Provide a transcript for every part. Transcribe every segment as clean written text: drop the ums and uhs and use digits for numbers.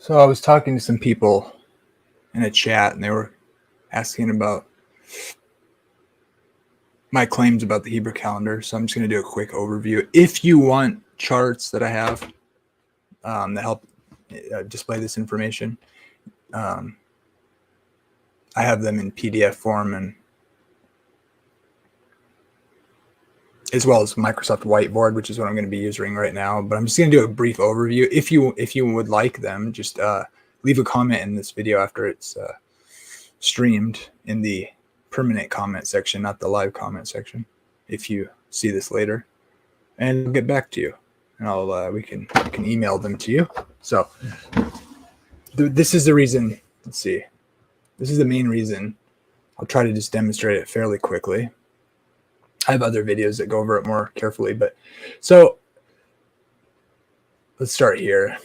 So I was talking to some people in a chat, and they were asking about my claims about the Hebrew calendar. So I'm just going to do a quick overview. If you want charts that I have that help display this information, I have them in PDF form, and as well as Microsoft Whiteboard, which is what I'm going to be using right now. But I'm just going to do a brief overview. If you would like them, just leave a comment in this video after it's streamed in the permanent comment section, not the live comment section, if you see this later, and I'll get back to you, and we can email them to you. So this is the reason. Let's see. This is the main reason. I'll try to just demonstrate it fairly quickly. I have other videos that go over it more carefully, but so let's start here.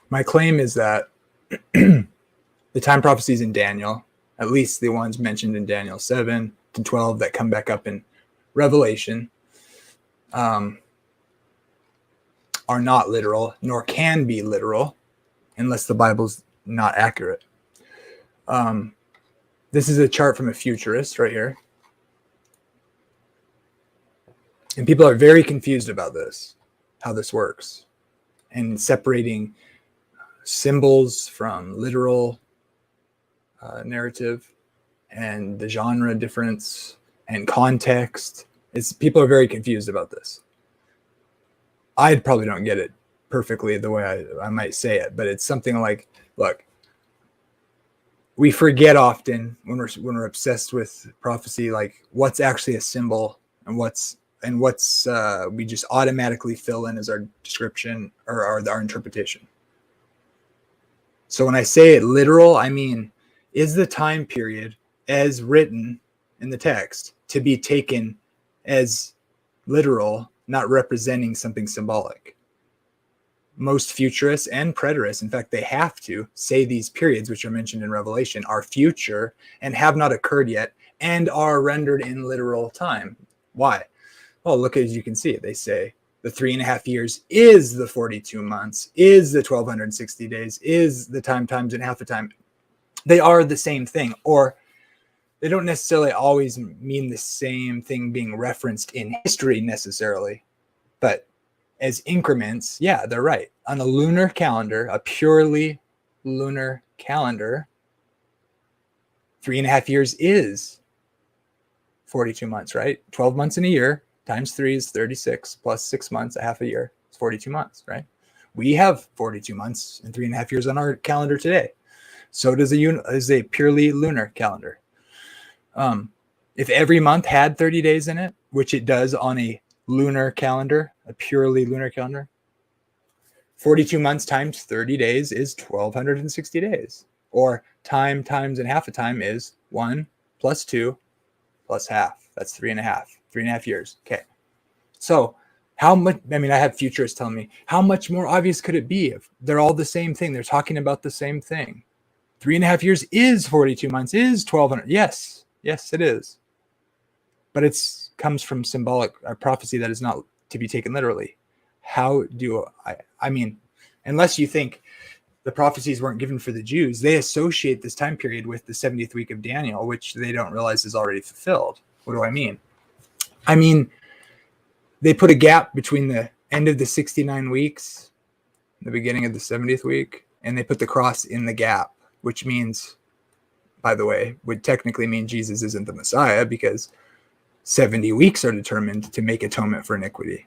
My claim is that the time prophecies in Daniel, at least the ones mentioned in Daniel 7 to 12 that come back up in Revelation, are not literal, nor can be literal, unless the Bible's not accurate. This is a chart from a futurist right here. And people are very confused about this, how this works, and separating symbols from literal narrative, and the genre difference and context. People are very confused about this. I probably don't get it perfectly the way I might say it, but it's something like, look, we forget often when we're obsessed with prophecy, like what's actually a symbol and what's we just automatically fill in as our description or our interpretation. So when I say it literal, I mean, is the time period as written in the text to be taken as literal, not representing something symbolic? Most futurists and preterists, in fact, they have to say these periods, which are mentioned in Revelation, are future and have not occurred yet and are rendered in literal time. Why? Well, look, as you can see, they say the 3.5 years is the 42 months, is the 1260 days, is the times and half a time. They are the same thing, or they don't necessarily always mean the same thing being referenced in history necessarily, but as increments, yeah, they're right. On a lunar calendar, a purely lunar calendar, 3.5 years is 42 months, right? 12 months in a year times 3 is 36 plus 6 months, a half a year. It's 42 months, right? We have 42 months and 3.5 years on our calendar today. So does a purely lunar calendar. If every month had 30 days in it, which it does on a lunar calendar, a purely lunar calendar, 42 months times 30 days is 1260 days. Or time times and half a time is 1 plus 2 plus half. That's 3.5 years. Okay. So how much, I mean, I have futurists telling me, how much more obvious could it be if they're all the same thing? They're talking about the same thing. 3.5 years is 42 months, is 1200. Yes, it is. But it comes from symbolic prophecy that is not to be taken literally. How do I mean, unless you think the prophecies weren't given for the Jews, they associate this time period with the 70th week of Daniel, which they don't realize is already fulfilled. What do I mean? I mean, they put a gap between the end of the 69 weeks, the beginning of the 70th week, and they put the cross in the gap, which means, by the way, would technically mean Jesus isn't the Messiah, because 70 weeks are determined to make atonement for iniquity.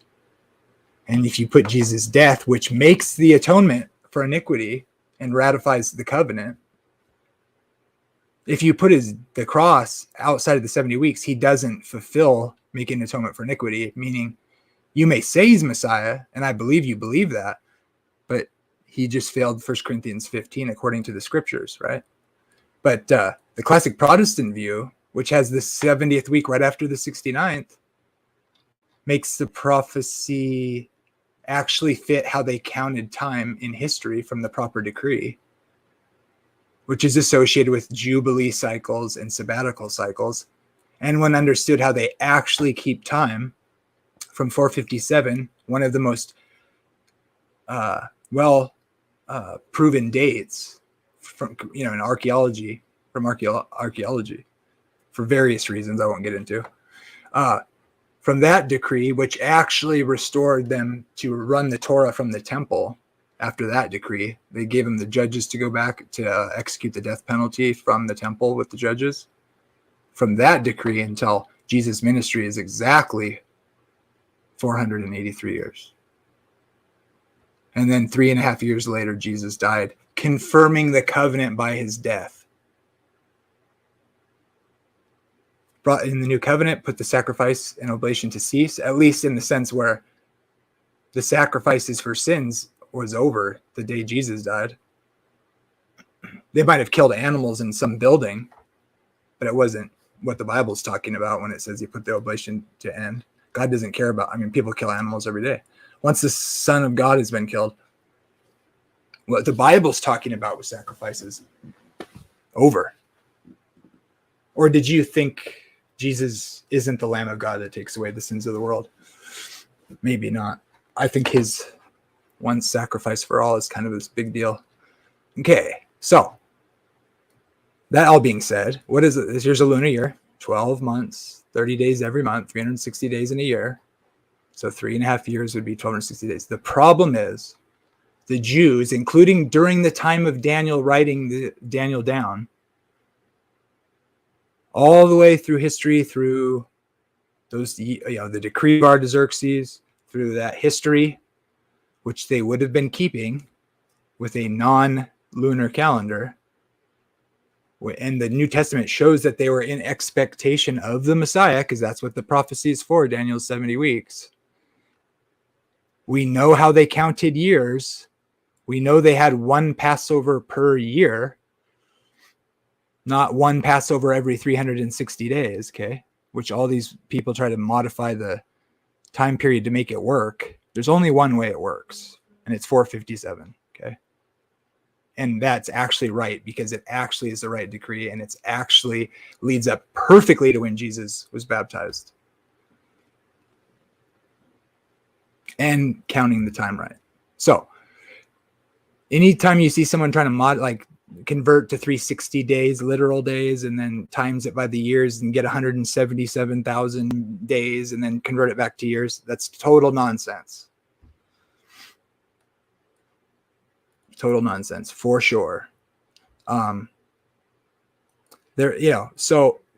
And if you put Jesus' death, which makes the atonement for iniquity and ratifies the covenant, if you put the cross outside of the 70 weeks, he doesn't fulfill making atonement for iniquity, meaning you may say he's Messiah, and I believe you believe that, but he just failed 1 Corinthians 15 according to the scriptures, right? But the classic Protestant view, which has the 70th week right after the 69th, makes the prophecy actually fit how they counted time in history from the proper decree, which is associated with Jubilee cycles and sabbatical cycles. And when understood how they actually keep time from 457, one of the most well proven dates from in archaeology, archaeology for various reasons I won't get into. From that decree, which actually restored them to run the Torah from the temple. After that decree, they gave them the judges to go back to execute the death penalty from the temple with the judges. From that decree until Jesus' ministry is exactly 483 years. And then 3.5 years later, Jesus died, confirming the covenant by his death. Brought in the new covenant, put the sacrifice and oblation to cease, at least in the sense where the sacrifices for sins was over the day Jesus died. They might have killed animals in some building, but it wasn't what the Bible's talking about when it says you put the oblation to end. God doesn't care about, people kill animals every day. Once the Son of God has been killed, what the Bible's talking about with sacrifices, over. Or did you think Jesus isn't the Lamb of God that takes away the sins of the world? Maybe not. I think his one sacrifice for all is kind of this big deal. Okay, so that all being said, what is it? This year's a lunar year, 12 months, 30 days every month, 360 days in a year. So 3.5 years would be 1260 days. The problem is the Jews, including during the time of Daniel writing Daniel down, all the way through history, through those, the decree of Artaxerxes, through that history, which they would have been keeping with a non-lunar calendar. And the New Testament shows that they were in expectation of the Messiah, because that's what the prophecy is for, Daniel's 70 weeks. We know how they counted years. We know they had one Passover per year, not one Passover every 360 days, okay? Which all these people try to modify the time period to make it work. There's only one way it works, and it's 457, okay? And that's actually right, because it actually is the right decree, and it's actually leads up perfectly to when Jesus was baptized. And counting the time right. So anytime you see someone trying to convert to 360 days, literal days, and then times it by the years and get 177,000 days and then convert it back to years, that's total nonsense. Total nonsense, for sure. So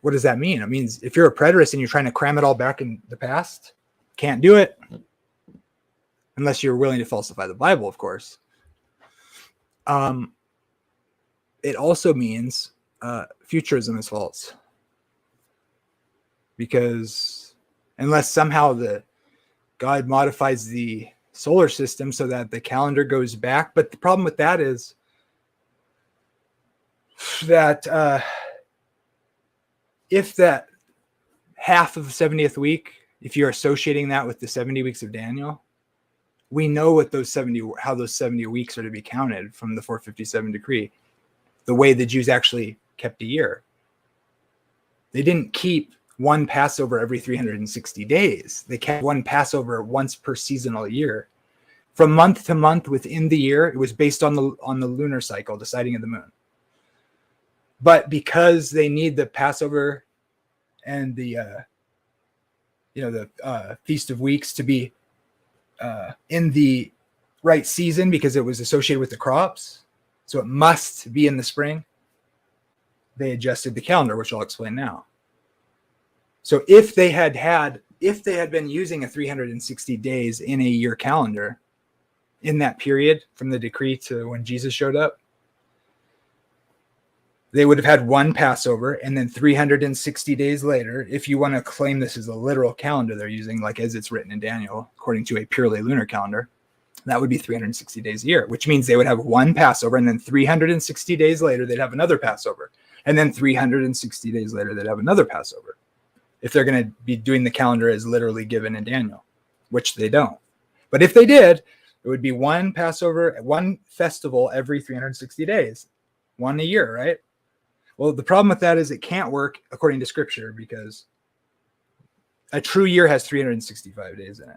what does that mean? It means if you're a preterist and you're trying to cram it all back in the past, can't do it. Unless you're willing to falsify the Bible, of course. It also means futurism is false. Because unless somehow God modifies the solar system so that the calendar goes back. But the problem with that is that if that half of the 70th week, if you're associating that with the 70 weeks of Daniel, we know how those 70 weeks are to be counted from the 457 decree, the way the Jews actually kept a year. They didn't keep one Passover every 360 days. They kept one Passover once per seasonal year. From month to month within the year, it was based on the lunar cycle, the sighting of the moon. But because they need the Passover and the Feast of Weeks to be in the right season, because it was associated with the crops, so it must be in the spring, they adjusted the calendar, which I'll explain now. So if they had been using a 360 days in a year calendar in that period from the decree to when Jesus showed up, they would have had one Passover, and then 360 days later, if you want to claim this is a literal calendar they're using, like as it's written in Daniel, according to a purely lunar calendar, that would be 360 days a year, which means they would have one Passover, and then 360 days later, they'd have another Passover. And then 360 days later, they'd have another Passover. If they're going to be doing the calendar as literally given in Daniel, which they don't. But if they did, it would be one Passover, one festival every 360 days, one a year, right? Well, the problem with that is it can't work according to Scripture, because a true year has 365 days in it.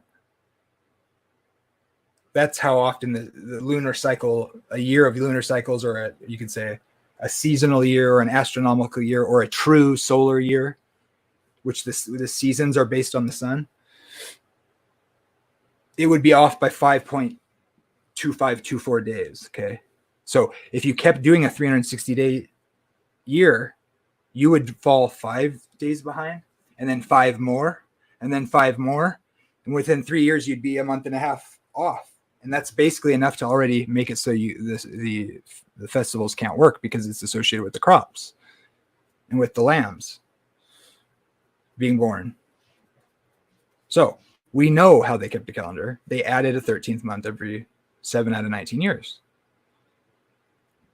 that's how often the lunar cycle, a year of lunar cycles, or you could say a seasonal year or an astronomical year or a true solar year, which the seasons are based on the sun, it would be off by 5.2524 days. Okay. So if you kept doing a 360-day year, you would fall 5 days behind, and then 5 more, and then 5 more. And within 3 years, you'd be a month and a half off. And that's basically enough to already make it so the festivals can't work, because it's associated with the crops and with the lambs being born. So we know how they kept the calendar. They added a 13th month every 7 out of 19 years.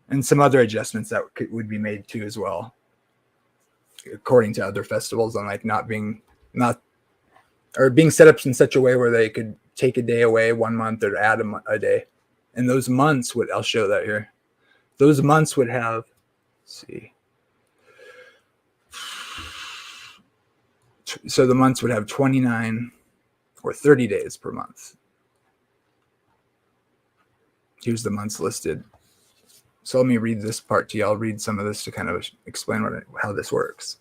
And some other adjustments that would be made too as well, according to other festivals, on like being set up in such a way where they could take a day away 1 month or add a day. And those months I'll show that here. Those months would have, let's see. So the months would have 29 or 30 days per month. Here's the months listed. So let me read this part to you. I'll read some of this to kind of explain how this works.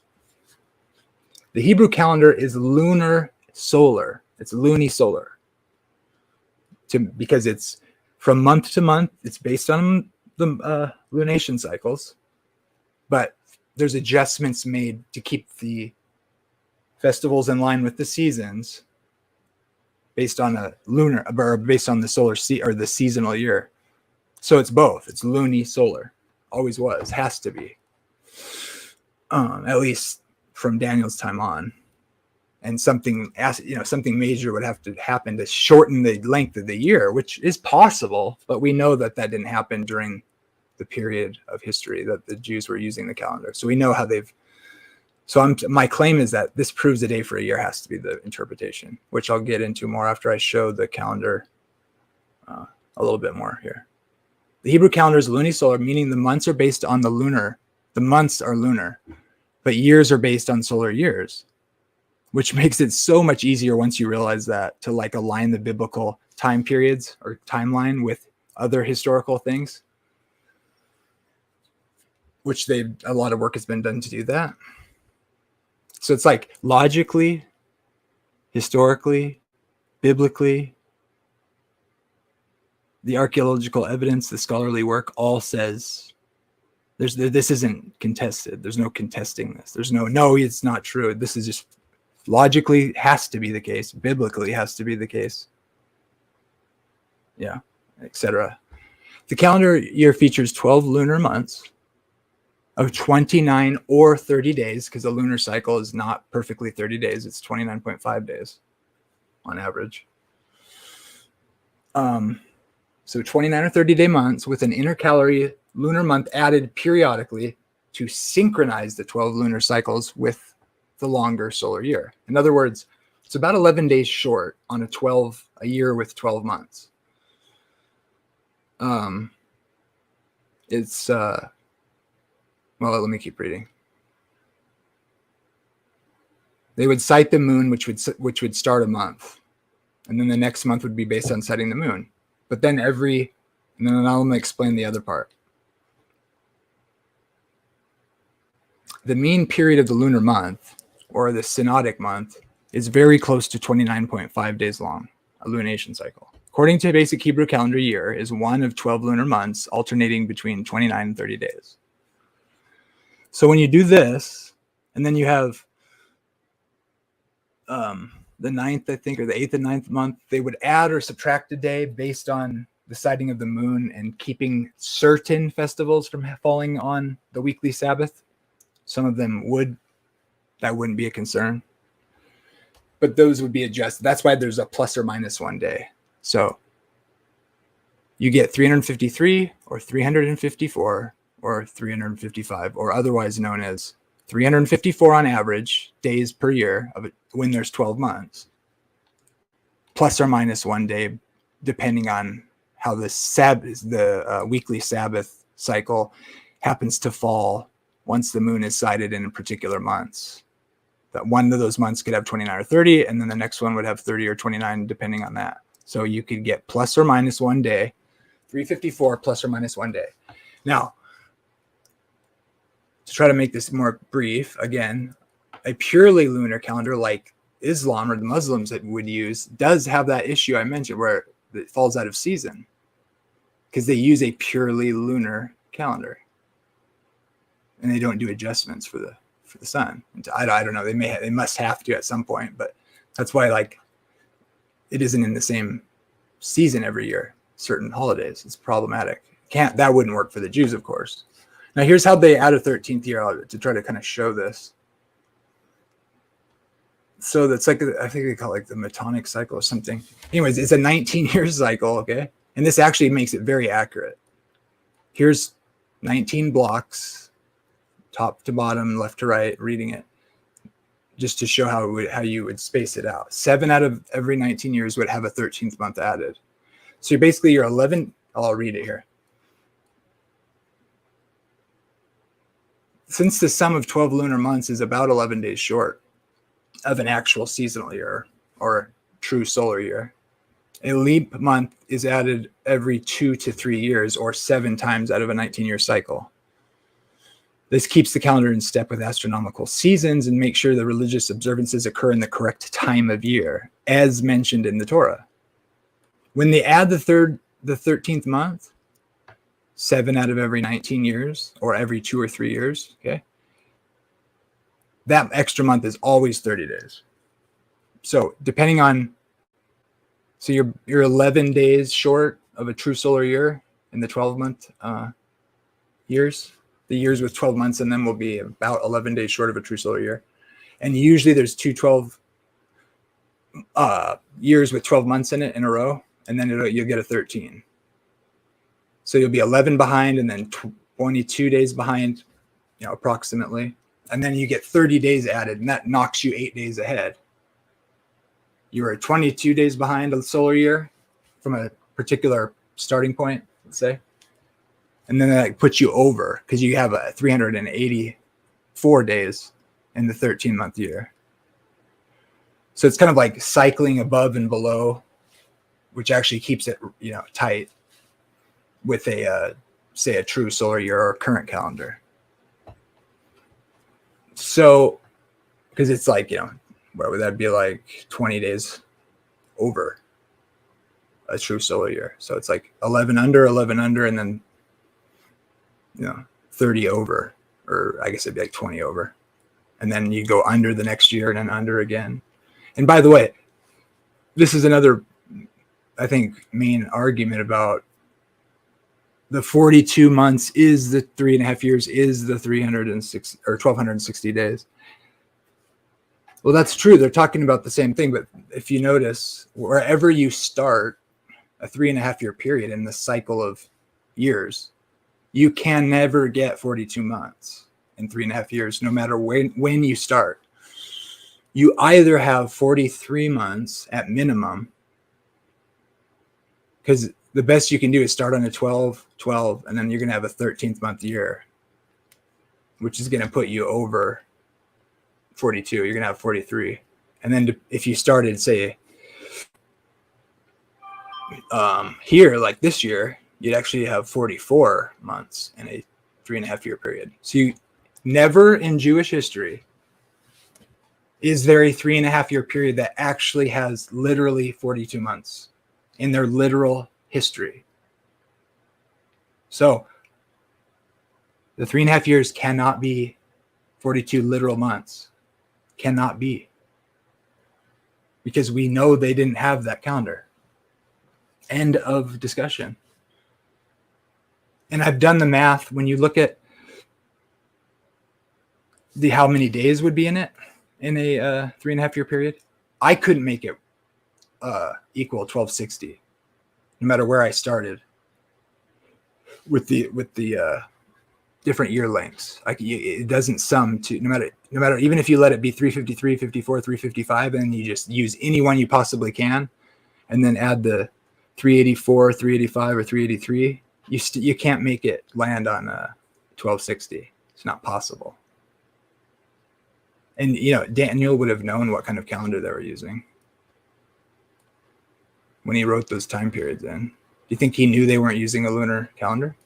The Hebrew calendar is lunar solar. It's lunisolar. Because it's from month to month. It's based on the lunation cycles. But there's adjustments made to keep the festivals in line with the seasons based on a lunar, or based on the solar or the seasonal year. So it's both. It's lunisolar. Always was. Has to be. At least from Daniel's time on. And something major would have to happen to shorten the length of the year, which is possible, but we know that didn't happen during the period of history that the Jews were using the calendar. So we know how my claim is that this proves a day for a year has to be the interpretation, which I'll get into more after I show the calendar a little bit more here. The Hebrew calendar is lunisolar, meaning the months are based on the lunar. The months are lunar, but years are based on solar years, which makes it so much easier once you realize that to like align the biblical time periods or timeline with other historical things, which a lot of work has been done to do that. So it's like logically, historically, biblically, the archaeological evidence, the scholarly work all says this isn't contested. There's no contesting this. There's no, it's not true. This is just logically has to be the case. Biblically has to be the case. Yeah, etc. The calendar year features 12 lunar months of 29 or 30 days, because the lunar cycle is not perfectly 30 days. It's 29.5 days on average. So 29 or 30-day months with an intercalary lunar month added periodically to synchronize the 12 lunar cycles with the longer solar year. In other words, it's about 11 days short on a year with 12 months. Well, let me keep reading. They would sight the moon, which would start a month, and then the next month would be based on sighting the moon. But then and then I'm going to explain the other part. The mean period of the lunar month, or the synodic month, is very close to 29.5 days long, a lunation cycle. According to basic Hebrew calendar year, is one of 12 lunar months alternating between 29 and 30 days. So when you do this, and then you have the 9th, I think, or the 8th and 9th month, they would add or subtract a day based on the sighting of the moon and keeping certain festivals from falling on the weekly Sabbath. Some of them that wouldn't be a concern. But those would be adjusted. That's why there's a plus or minus 1 day. So you get 353 or 354 or 355, or otherwise known as 354 on average days per year when there's 12 months, plus or minus 1 day, depending on how the weekly Sabbath cycle happens to fall once the moon is sighted in particular months. That one of those months could have 29 or 30, and then the next one would have 30 or 29, depending on that. So you could get plus or minus 1 day, 354 plus or minus 1 day. Now, to try to make this more brief, again, a purely lunar calendar like Islam or the Muslims that would use does have that issue I mentioned where it falls out of season because they use a purely lunar calendar and they don't do adjustments for the sun. I don't know. They must have to at some point, but that's why like it isn't in the same season every year. Certain holidays, it's problematic. That wouldn't work for the Jews, of course. Now here's how they add a 13th year to try to kind of show this. So that's like, I think they call it like the Metonic cycle or something. Anyways, it's a 19-year cycle, okay? And this actually makes it very accurate. Here's 19 blocks, top to bottom, left to right, reading it, just to show how you would space it out. 7 out of every 19 years would have a 13th month added. So you're 11, I'll read it here. Since the sum of 12 lunar months is about 11 days short of an actual seasonal year or true solar year, a leap month is added every 2 to 3 years or 7 times out of a 19-year cycle. This keeps the calendar in step with astronomical seasons and makes sure the religious observances occur in the correct time of year, as mentioned in the Torah. When they add the 13th month, 7 out of every 19 years or every 2 or 3 years, okay? That extra month is always 30 days. So depending on, so you're 11 days short of a true solar year in the 12-month years. The years with 12 months and then will be about 11 days short of a true solar year. And usually there's 12 years with 12 months in it in a row, and then you'll get a 13. So you'll be 11 behind and then 22 days behind, approximately. And then you get 30 days added, and that knocks you 8 days ahead. You were 22 days behind a solar year from a particular starting point, let's say. And then that puts you over because you have 384 days in the 13-month year. So it's kind of like cycling above and below, which actually keeps it, tight with say a true solar year or current calendar. So, because it's like, what would that be, like 20 days over a true solar year. So it's like 11 under, and then, 30 over, or I guess it'd be like 20 over. And then you go under the next year and then under again. And by the way, this is another, I think, main argument about the 42 months is the 3.5 years is the 306 or 1260 days. Well, that's true. They're talking about the same thing. But if you notice, wherever you start a 3.5 year period in the cycle of years, you can never get 42 months in 3.5 years, no matter when you start. You either have 43 months at minimum, because the best you can do is start on a 12, and then you're going to have a 13th month year, which is going to put you over 42. You're going to have 43. And then if you started, say, here, like this year, you'd actually have 44 months in a 3.5 year period. So you never in Jewish history is there a 3.5 year period that actually has literally 42 months in their literal history. So the 3.5 years cannot be 42 literal months. Cannot be. Because we know they didn't have that calendar. End of discussion. And I've done the math. When you look at how many days would be in it in a 3.5 year period, I couldn't make it equal 1260, no matter where I started with the different year lengths. It doesn't sum to no matter even if you let it be 353, 54, 355, and you just use any one you possibly can, and then add the 384, 385, or 383. You can't make it land on 1260. It's not possible. And Daniel would have known what kind of calendar they were using. when he wrote those time periods in? Do you think he knew they weren't using a lunar calendar?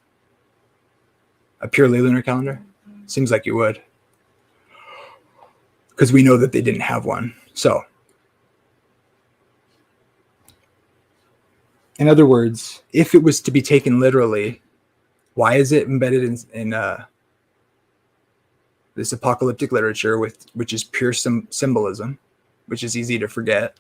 A purely lunar calendar? Seems like you would. Because we know that they didn't have one. So, in other words, if it was to be taken literally, why is it embedded in this apocalyptic literature, which is pure symbolism, which is easy to forget?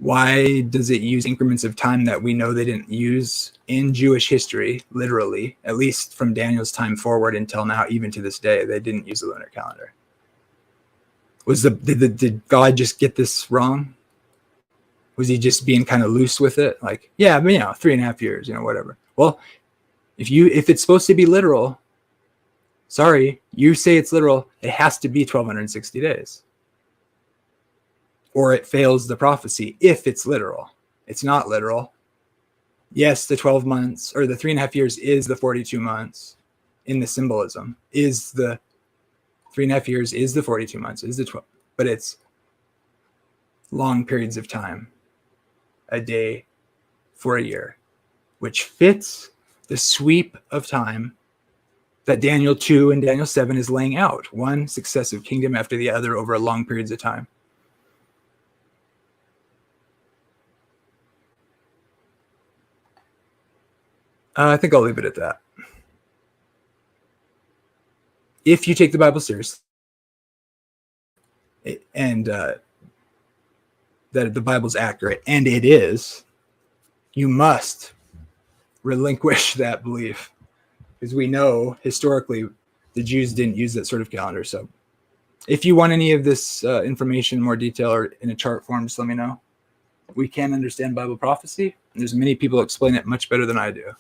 Why does it use increments of time that we know they didn't use in Jewish history, literally, at least from Daniel's time forward until now, even to this day? They didn't use the lunar calendar. Did God just get this wrong? Was he just being kind of loose with it? Like, yeah, but 3.5 years, whatever. Well, if it's supposed to be literal, sorry, you say it's literal, it has to be 1,260 days. Or it fails the prophecy if it's literal. It's not literal. Yes, the 12 months or the 3.5 years is the 42 months in the symbolism. Is the 3.5 years is the 42 months, is the 12, but it's long periods of time, a day for a year, which fits the sweep of time that Daniel 2 and Daniel 7 is laying out, one successive kingdom after the other over long periods of time. I think I'll leave it at that. If you take the Bible seriously and that the Bible's accurate, and it is, you must relinquish that belief, because we know historically the Jews didn't use that sort of calendar. So if you want any of this information in more detail or in a chart form, just let me know. We can understand Bible prophecy. There's many people explain it much better than I do,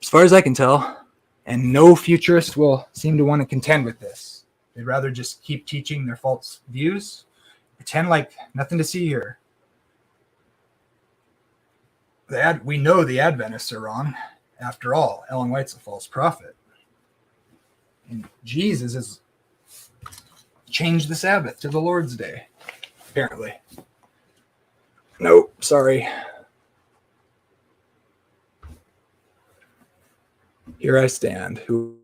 as far as I can tell, and no futurist will seem to want to contend with this. They'd rather just keep teaching their false views, pretend like nothing to see here. We know the Adventists are wrong. After all, Ellen White's a false prophet. And Jesus has changed the Sabbath to the Lord's Day, apparently. Nope, sorry. Here I stand. Who